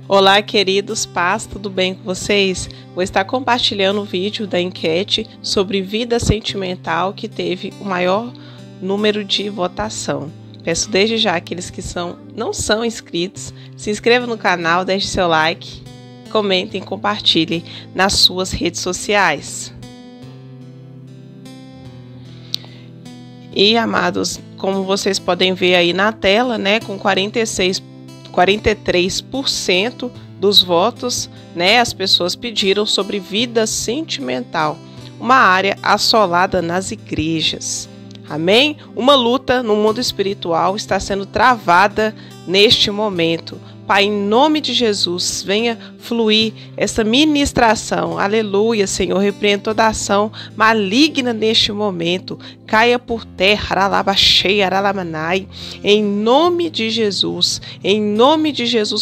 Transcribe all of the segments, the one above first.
Olá, queridos, paz, tudo bem com vocês? Vou estar compartilhando o vídeo da enquete sobre vida sentimental que teve o maior número de votação. Peço desde já aqueles que não são inscritos, se inscrevam no canal, deixe seu like, comentem e compartilhem nas suas redes sociais. E, amados, como vocês podem ver aí na tela, né, com 43% dos votos, né, as pessoas pediram sobre vida sentimental, uma área assolada nas igrejas. Amém? Uma luta no mundo espiritual está sendo travada neste momento. Pai, em nome de Jesus, venha fluir essa ministração. Aleluia, Senhor. Repreenda toda ação maligna neste momento. Caia por terra, aralabaxei, aralamanai. Em nome de Jesus,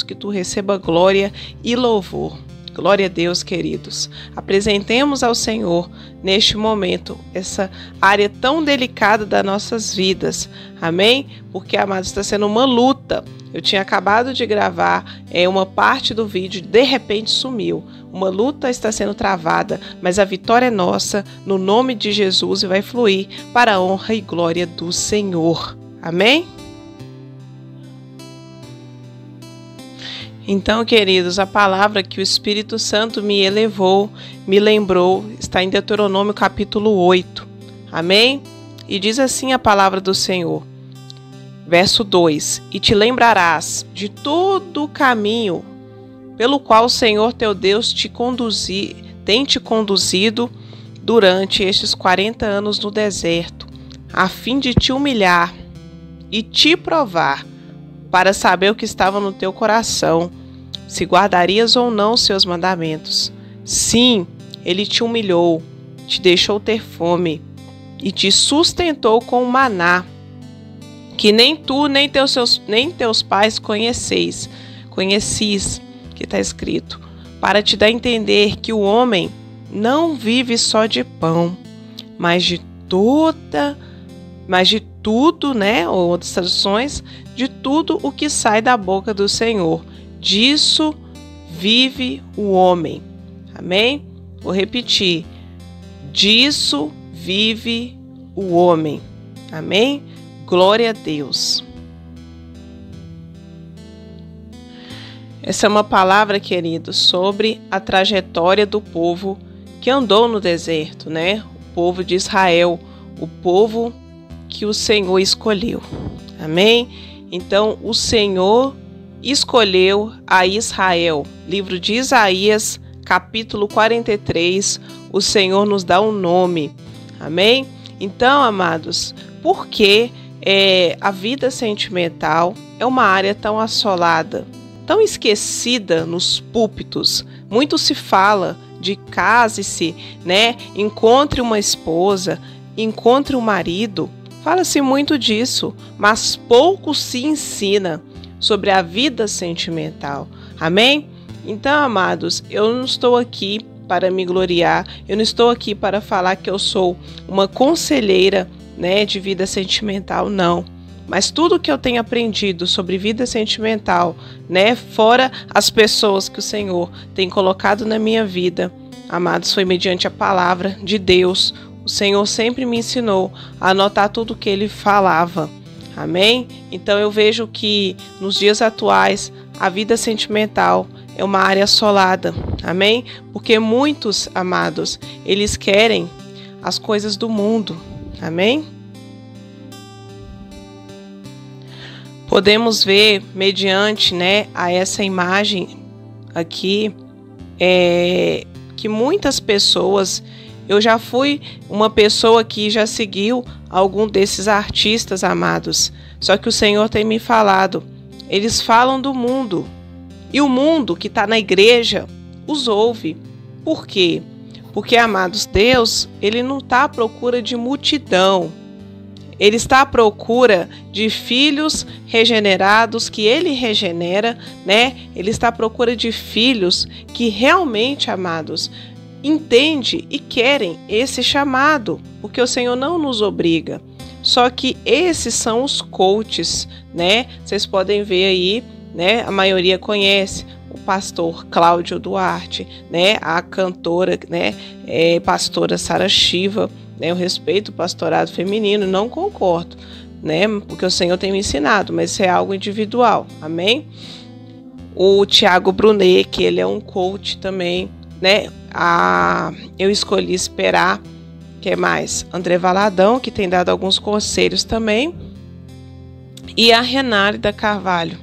que tu receba glória e louvor. Glória a Deus, queridos. Apresentemos ao Senhor, neste momento, essa área tão delicada das nossas vidas. Amém? Porque, amados, está sendo uma luta. Eu tinha acabado de gravar uma parte do vídeo, de repente sumiu. Uma luta está sendo travada, mas a vitória é nossa, no nome de Jesus, e vai fluir para a honra e glória do Senhor. Amém? Então, queridos, a palavra que o Espírito Santo me lembrou, está em Deuteronômio capítulo 8. Amém? E diz assim a palavra do Senhor. Verso 2: E te lembrarás de todo o caminho pelo qual o Senhor teu Deus tem te conduzido durante estes 40 anos no deserto, a fim de te humilhar e te provar, para saber o que estava no teu coração, se guardarias ou não os seus mandamentos. Sim, ele te humilhou, te deixou ter fome e te sustentou com o maná, que nem tu nem teus pais conhecis, que está escrito, para te dar a entender que o homem não vive só de pão, mas de tudo, né, ou outras traduções, de tudo o que sai da boca do Senhor. Disso vive o homem. Amém? Vou repetir. Disso vive o homem. Amém? Glória a Deus. Essa é uma palavra, queridos, sobre a trajetória do povo que andou no deserto, né? O povo de Israel, o povo que o Senhor escolheu. Amém? Então, o Senhor escolheu a Israel. Livro de Isaías, capítulo 43, o Senhor nos dá um nome. Amém? Então, amados, por que a vida sentimental é uma área tão assolada, tão esquecida nos púlpitos? Muito se fala de case-se, né? Encontre uma esposa, encontre um marido. Fala-se muito disso, mas pouco se ensina sobre a vida sentimental. Amém? Então, amados, eu não estou aqui para me gloriar, eu não estou aqui para falar que eu sou uma conselheira, né, de vida sentimental, não. Mas tudo que eu tenho aprendido sobre vida sentimental, né, fora as pessoas que o Senhor tem colocado na minha vida, amados, foi mediante a palavra de Deus. O Senhor sempre me ensinou a anotar tudo o que Ele falava. Amém? Então eu vejo que nos dias atuais a vida sentimental é uma área assolada. Amém? Porque muitos, amados, eles querem as coisas do mundo. Amém? Podemos ver mediante, né, a essa imagem aqui, que muitas pessoas... Eu já fui uma pessoa que já seguiu algum desses artistas, amados. Só que o Senhor tem me falado. Eles falam do mundo. E o mundo que está na igreja os ouve. Por quê? Porque, amados, Deus, Ele não está à procura de multidão. Ele está à procura de filhos regenerados, que Ele regenera, né? Ele está à procura de filhos que realmente, amados, entende e querem esse chamado, porque o Senhor não nos obriga. Só que esses são os coaches, né? Vocês podem ver aí, né? A maioria conhece o pastor Cláudio Duarte, né, a cantora, né, pastora Sara Shiva, né, eu respeito o pastorado feminino, não concordo, né, porque o Senhor tem me ensinado, mas isso é algo individual, amém? O Tiago Brunet, que ele é um coach também, né, eu escolhi esperar, que é mais André Valadão, que tem dado alguns conselhos também, e a Renárida Carvalho,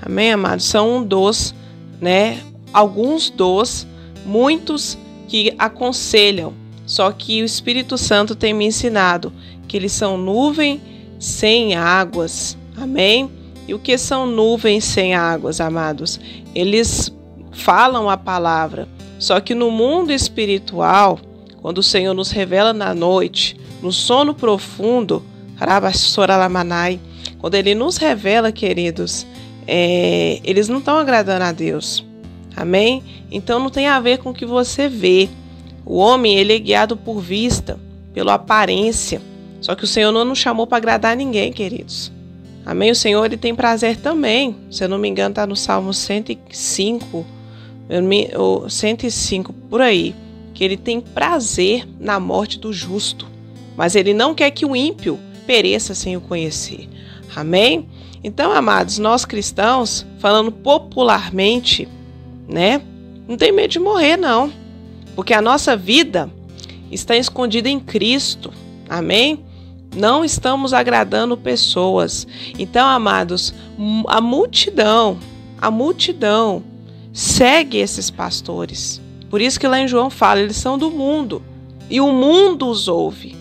amém, amados? São né, alguns muitos que aconselham, só que o Espírito Santo tem me ensinado que eles são nuvem sem águas, amém? E o que são nuvens sem águas, amados? Eles falam a palavra, só que no mundo espiritual, quando o Senhor nos revela na noite, no sono profundo, quando Ele nos revela, queridos, eles não estão agradando a Deus, amém? Então não tem a ver com o que você vê. O homem, ele é guiado por vista, pela aparência, só que o Senhor não nos chamou para agradar ninguém, queridos, amém? O Senhor, ele tem prazer também, se eu não me engano está no Salmo 105, 105, por aí, que ele tem prazer na morte do justo, mas ele não quer que o ímpio pereça sem o conhecer, amém? Então, amados, nós cristãos, falando popularmente, né, não tem medo de morrer, não, porque a nossa vida está escondida em Cristo, amém? Não estamos agradando pessoas. Então, amados, a multidão segue esses pastores. Por isso que lá em João fala, eles são do mundo e o mundo os ouve.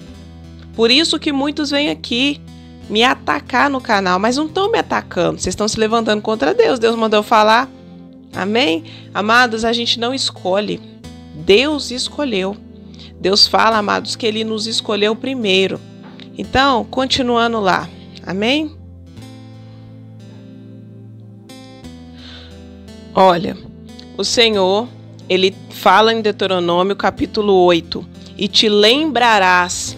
Por isso que muitos vêm aqui me atacar no canal, mas não estão me atacando, vocês estão se levantando contra Deus. Deus mandou falar, amém? Amados, a gente não escolhe, Deus escolheu. Deus fala, amados, que Ele nos escolheu primeiro. Então, continuando lá, amém? Olha, o Senhor, Ele fala em Deuteronômio capítulo 8, e te lembrarás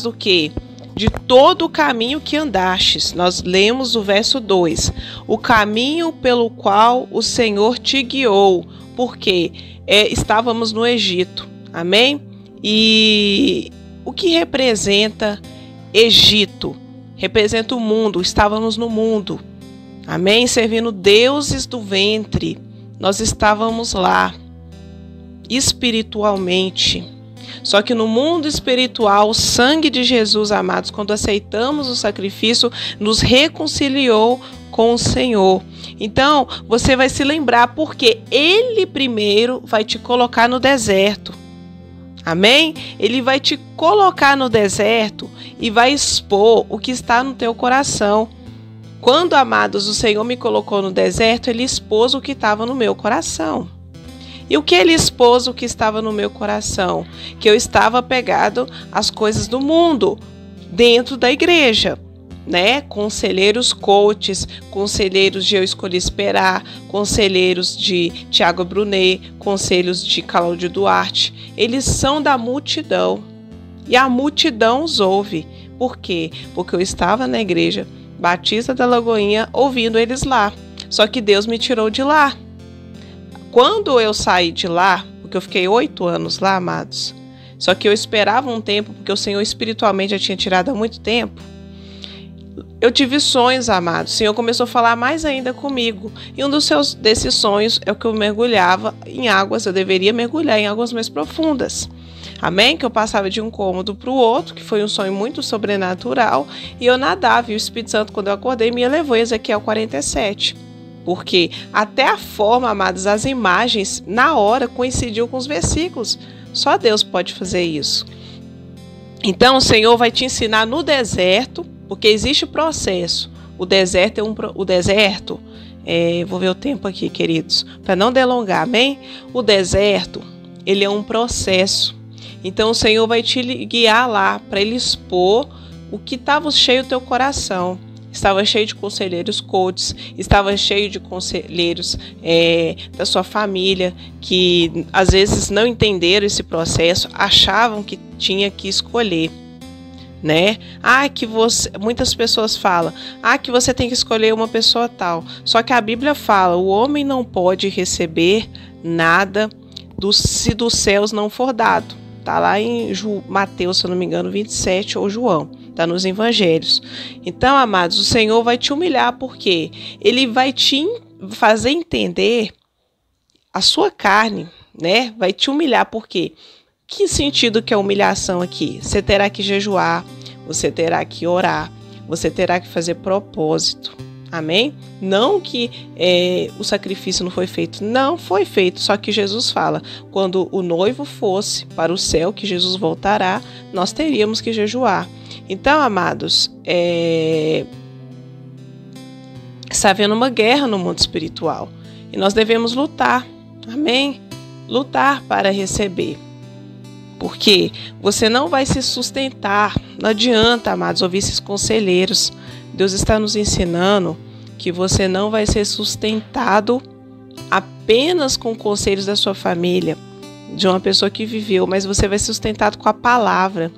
do quê? De todo o caminho que andastes. Nós lemos o verso 2, o caminho pelo qual o Senhor te guiou, porque estávamos no Egito, amém? E o que representa Egito? Representa o mundo, estávamos no mundo, amém? Servindo deuses do ventre, nós estávamos lá, espiritualmente. Só que no mundo espiritual, o sangue de Jesus, amados, quando aceitamos o sacrifício, nos reconciliou com o Senhor. Então, você vai se lembrar porque Ele primeiro vai te colocar no deserto. Amém? Ele vai te colocar no deserto e vai expor o que está no teu coração. Quando, amados, o Senhor me colocou no deserto, Ele expôs o que estava no meu coração. E o que Ele expôs, o que estava no meu coração? Que eu estava apegado às coisas do mundo, dentro da igreja, né? Conselheiros coaches, conselheiros de Eu Escolhi Esperar, conselheiros de Tiago Brunet, conselhos de Cláudio Duarte. Eles são da multidão. E a multidão os ouve. Por quê? Porque eu estava na igreja Batista da Lagoinha ouvindo eles lá. Só que Deus me tirou de lá. Quando eu saí de lá, porque eu fiquei 8 anos lá, amados, só que eu esperava um tempo, porque o Senhor espiritualmente já tinha tirado há muito tempo, eu tive sonhos, amados. O Senhor começou a falar mais ainda comigo. E um desses sonhos é o que eu mergulhava em águas, eu deveria mergulhar em águas mais profundas. Amém? Que eu passava de um cômodo para o outro, que foi um sonho muito sobrenatural, e eu nadava, e o Espírito Santo, quando eu acordei, me levou em Ezequiel 47. Porque até a forma, amados, as imagens, na hora, coincidiu com os versículos. Só Deus pode fazer isso. Então, o Senhor vai te ensinar no deserto, porque existe o processo. O deserto vou ver o tempo aqui, queridos, para não delongar, amém? O deserto, ele é um processo. Então, o Senhor vai te guiar lá, para Ele expor o que estava cheio do teu coração. Estava cheio de conselheiros coaches, estava cheio de conselheiros da sua família, que às vezes não entenderam esse processo, achavam que tinha que escolher. né? Muitas pessoas falam, que você tem que escolher uma pessoa tal. Só que a Bíblia fala, o homem não pode receber nada se dos céus não for dado. Tá lá em Mateus, se eu não me engano, 27, ou João, tá nos evangelhos. Então, amados, o Senhor vai te humilhar, porque Ele vai te fazer entender a sua carne, né? Vai te humilhar, porque que sentido que é humilhação aqui? Você terá que jejuar, você terá que orar, você terá que fazer propósito. Amém? Não que o sacrifício não foi feito. Não foi feito, só que Jesus fala, quando o noivo fosse para o céu, que Jesus voltará, nós teríamos que jejuar. Então, amados, está havendo uma guerra no mundo espiritual e nós devemos lutar. Amém? Lutar para receber. Porque você não vai se sustentar. Não adianta, amados, ouvir esses conselheiros. Deus está nos ensinando que você não vai ser sustentado apenas com conselhos da sua família, de uma pessoa que viveu, mas você vai ser sustentado com a palavra.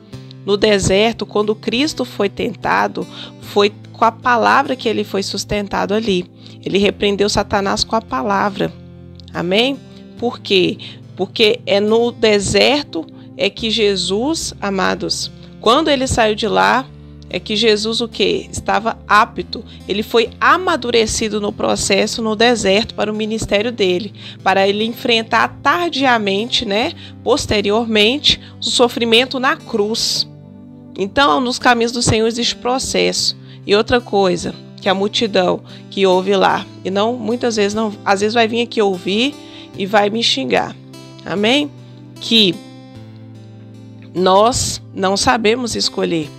No deserto, quando Cristo foi tentado, foi com a palavra que ele foi sustentado ali. Ele repreendeu Satanás com a palavra. Amém? Por quê? Porque é no deserto que Jesus, amados, quando ele saiu de lá, é que Jesus o quê? Estava apto. Ele foi amadurecido no processo no deserto para o ministério dele, para ele enfrentar tardiamente, né, posteriormente, o sofrimento na cruz. Então, nos caminhos do Senhor existe processo. E outra coisa, que a multidão que ouve lá, e não, muitas vezes não, às vezes vai vir aqui ouvir e vai me xingar. Amém? Que nós não sabemos escolher.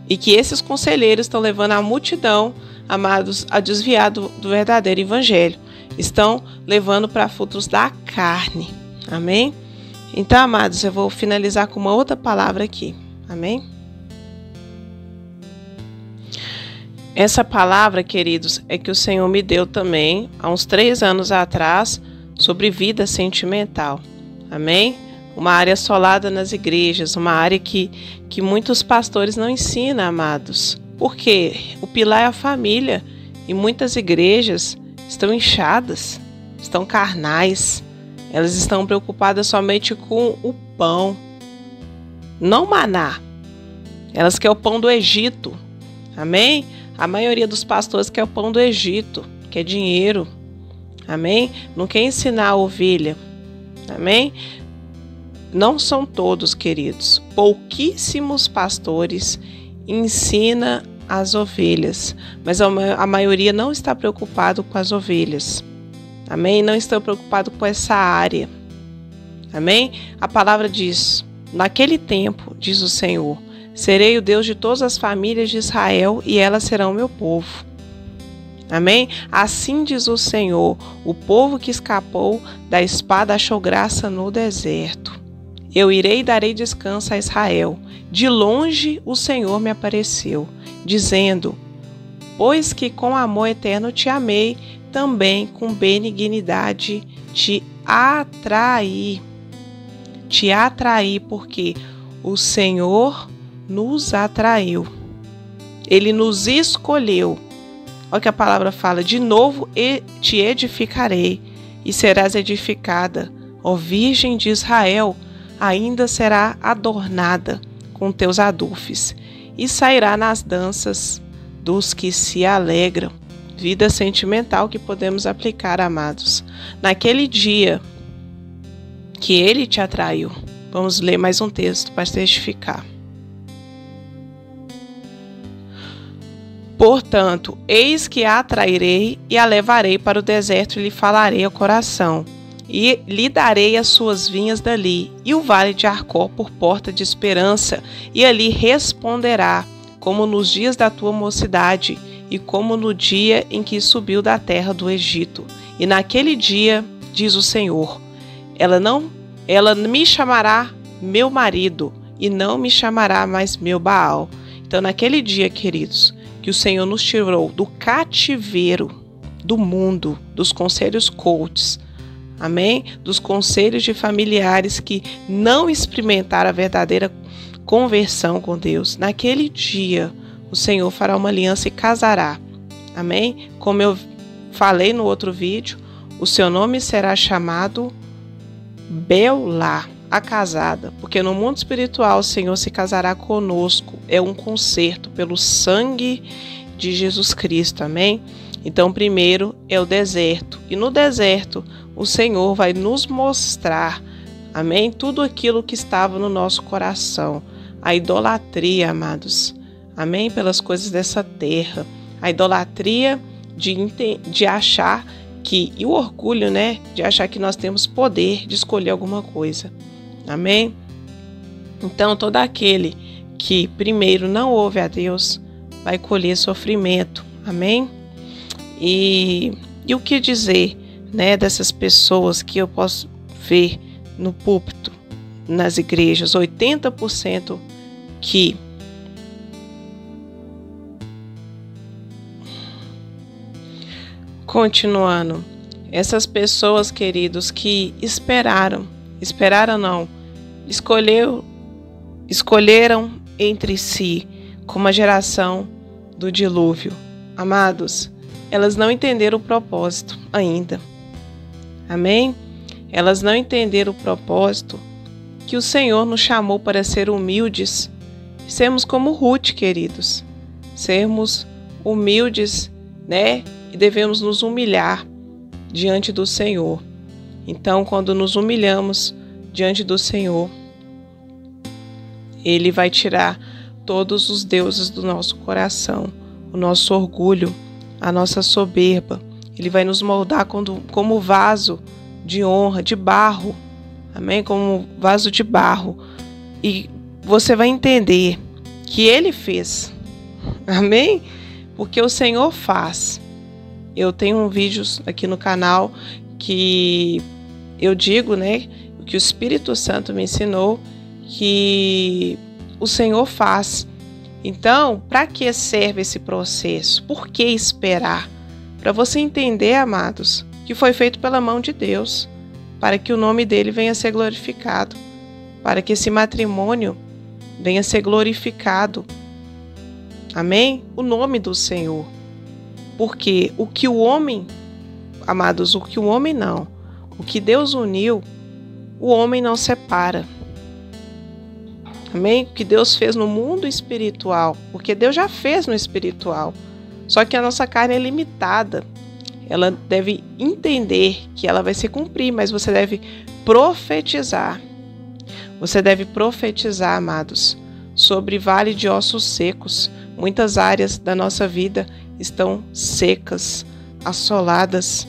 E que esses conselheiros estão levando a multidão, amados, a desviar do verdadeiro evangelho. Estão levando para frutos da carne. Amém? Então, amados, eu vou finalizar com uma outra palavra aqui. Amém? Essa palavra, queridos, é que o Senhor me deu também, há uns 3 anos atrás, sobre vida sentimental. Amém? Uma área assolada nas igrejas, uma área que muitos pastores não ensinam, amados. Porque o pilar é a família e muitas igrejas estão inchadas, estão carnais, elas estão preocupadas somente com o pão, não maná. Elas querem o pão do Egito, amém? A maioria dos pastores quer o pão do Egito, quer dinheiro, amém? Não quer ensinar a ovelha, amém? Não são todos, queridos. Pouquíssimos pastores ensinam as ovelhas, mas a maioria não está preocupado com as ovelhas. Amém? Não está preocupado com essa área. Amém? A palavra diz, naquele tempo, diz o Senhor, serei o Deus de todas as famílias de Israel e elas serão meu povo. Amém? Assim diz o Senhor, o povo que escapou da espada achou graça no deserto. Eu irei e darei descanso a Israel. De longe o Senhor me apareceu, dizendo, pois que com amor eterno te amei, também com benignidade te atraí. Te atraí porque o Senhor nos atraiu. Ele nos escolheu. Olha o que a palavra fala. De novo te edificarei e serás edificada. Ó Virgem de Israel, ainda será adornada com teus adufes e sairá nas danças dos que se alegram. Vida sentimental que podemos aplicar, amados. Naquele dia que ele te atraiu. Vamos ler mais um texto para testificar. Portanto, eis que a atrairei e a levarei para o deserto e lhe falarei ao coração. E lhe darei as suas vinhas dali, e o vale de Arcó por porta de esperança, e ali responderá, como nos dias da tua mocidade, e como no dia em que subiu da terra do Egito. E naquele dia, diz o Senhor, ela me chamará meu marido, e não me chamará mais meu Baal. Então, naquele dia, queridos, que o Senhor nos tirou do cativeiro do mundo, dos conselhos coaches, amém? Dos conselhos de familiares que não experimentaram a verdadeira conversão com Deus. Naquele dia, o Senhor fará uma aliança e casará. Amém? Como eu falei no outro vídeo, o seu nome será chamado Beulá, a casada, porque no mundo espiritual o Senhor se casará conosco. É um concerto pelo sangue de Jesus Cristo, amém? Então, primeiro é o deserto, e no deserto o Senhor vai nos mostrar, amém? Tudo aquilo que estava no nosso coração, a idolatria, amados, amém? Pelas coisas dessa terra, a idolatria de achar que, e o orgulho, né? De achar que nós temos poder de escolher alguma coisa. Amém? Então, todo aquele que primeiro não ouve a Deus vai colher sofrimento. Amém? E o que dizer, né, dessas pessoas que eu posso ver no púlpito, nas igrejas, 80% que continuando, essas pessoas, queridos, que escolheram entre si como a geração do dilúvio. Amados, elas não entenderam o propósito ainda. Amém? Elas não entenderam o propósito que o Senhor nos chamou para ser humildes. Sermos como Ruth, queridos. Sermos humildes, né? E devemos nos humilhar diante do Senhor. Então, quando nos humilhamos diante do Senhor, Ele vai tirar todos os deuses do nosso coração, o nosso orgulho, a nossa soberba. Ele vai nos moldar como vaso de honra, de barro. Amém? Como vaso de barro. E você vai entender que Ele fez. Amém? Porque o Senhor faz. Eu tenho vídeos aqui no canal que eu digo, né, o que o Espírito Santo me ensinou, que o Senhor faz. Então, para que serve esse processo? Por que esperar? Para você entender, amados, que foi feito pela mão de Deus, para que o nome dele venha a ser glorificado, para que esse matrimônio venha a ser glorificado. Amém? O nome do Senhor. Porque o que o homem, amados, o que o homem não, o que Deus uniu, o homem não separa. Amém? O que Deus fez no mundo espiritual, porque Deus já fez no espiritual. Só que a nossa carne é limitada. Ela deve entender que ela vai se cumprir, mas você deve profetizar. Você deve profetizar, amados, sobre vale de ossos secos. Muitas áreas da nossa vida estão secas, assoladas,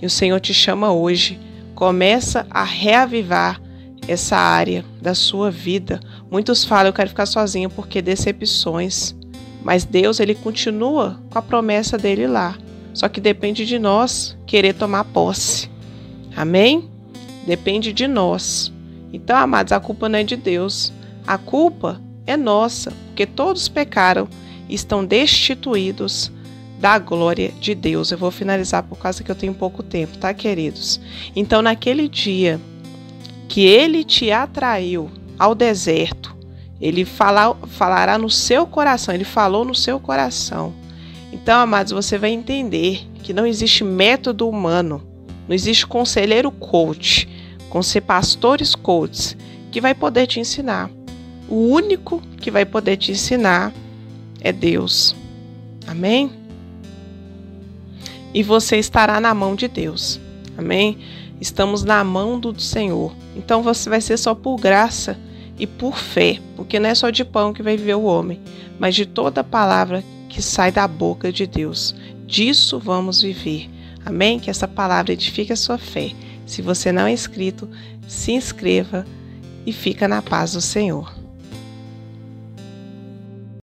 e o Senhor te chama hoje. Começa a reavivar essa área da sua vida. Muitos falam, eu quero ficar sozinho porque decepções, mas Deus, Ele continua com a promessa dele lá, só que depende de nós querer tomar posse. Amém? Depende de nós. Então, amados, a culpa não é de Deus, a culpa é nossa, porque todos pecaram e estão destituídos da glória de Deus. Eu vou finalizar por causa que eu tenho pouco tempo, tá, queridos? Então, naquele dia que Ele te atraiu ao deserto, Ele falará no seu coração, Ele falou no seu coração. Então, amados, você vai entender que não existe método humano, não existe conselheiro coach, pastores coaches, que vai poder te ensinar. O único que vai poder te ensinar é Deus. Amém? E você estará na mão de Deus. Amém? Estamos na mão do Senhor. Então você vai ser só por graça e por fé, porque não é só de pão que vai viver o homem, mas de toda a palavra que sai da boca de Deus. Disso vamos viver. Amém? Que essa palavra edifique a sua fé. Se você não é inscrito, se inscreva e fica na paz do Senhor.